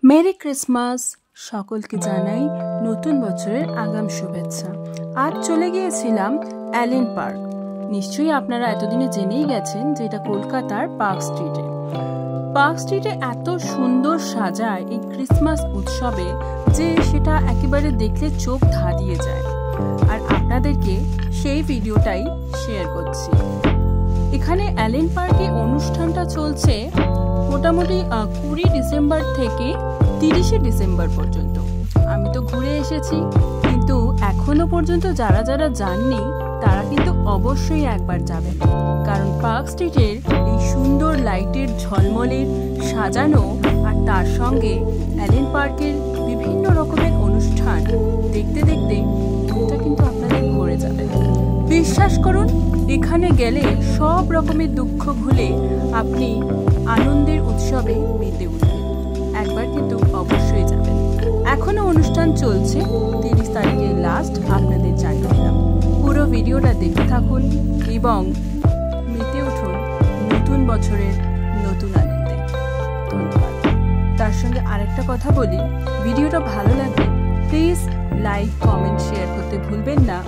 Merry Christmas সকলকে জানাই নতুন বছরের আগাম শুভেচ্ছা। আজ চলে গিয়েছিলাম অ্যালেন পার্ক। নিশ্চয়ই আপনারা এতদিনে জেনেই গেছেন যে এটা কলকাতার পার্ক স্ট্রিটে এত সুন্দর সাজায় এই ক্রিসমাস উৎসবে যে সেটা একেবারে দেখলে চোখ ধাঁধিয়ে যায়। আর আপনাদেরকে সেই ভিডিওটাই শেয়ার করছি। এখানে অ্যালেন পার্কে অনুষ্ঠানটা চলছে মোটামুটি 20 ডিসেম্বর থেকে 30 ডিসেম্বর পর্যন্ত। আমি তো ঘুরে এসেছি, কিন্তু এখনো পর্যন্ত যারা যাননি তারা কিন্তু অবশ্যই একবার যাবেন, কারণ পার্ক স্ট্রিটের এই সুন্দর লাইটের ঝলমলের সাজানো আর তার সঙ্গে অ্যালেন পার্কের বিভিন্ন রকমের অনুষ্ঠান দেখতে দেখতে মনটা কিন্তু আপনাদের ভরে যাবে। বিশ্বাস করুন, এখানে গেলে সব রকমের দুঃখ ভুলে আপনি আনন্দের উৎসবে মেতে উঠবেন। একবার কিন্তু অবশ্যই যাবেন। এখনো অনুষ্ঠান চলছে, 30 তারিখের লাস্ট আপনাদের জানিয়ে দিলাম। পুরো ভিডিওটা দেখতে থাকুন এবং মেতে উঠুন নতুন বছরের নতুন আনন্দে। ধন্যবাদ। তার সঙ্গে আরেকটা কথা বলি, ভিডিওটা ভালো লাগলে প্লিজ লাইক, কমেন্ট, শেয়ার করতে ভুলবেন না।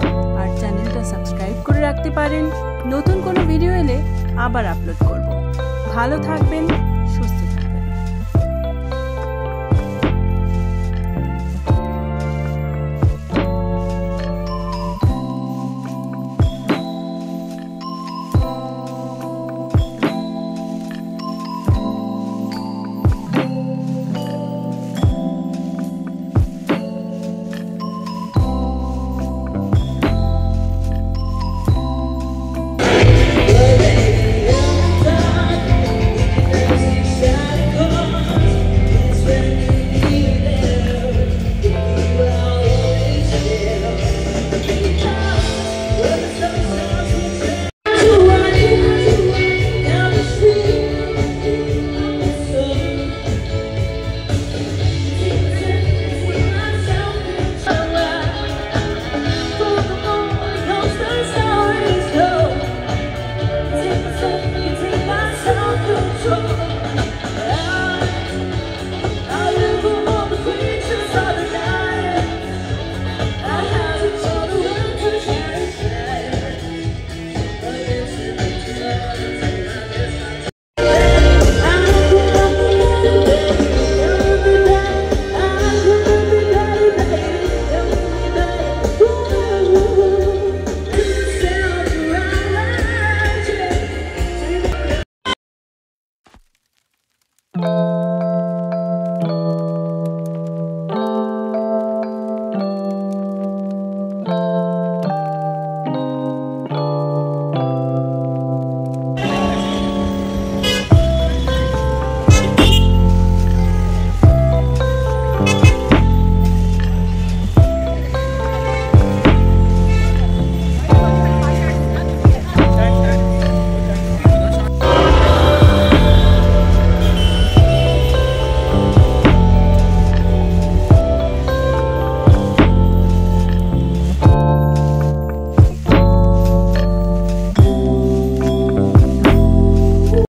আর চ্যানেলটা সাবস্ক্রাইব করে রাখতে পারেন। নতুন কোনো ভিডিও এলে আবার আপলোড করব। ভালো থাকবেন, সুস্থ থাকবেন।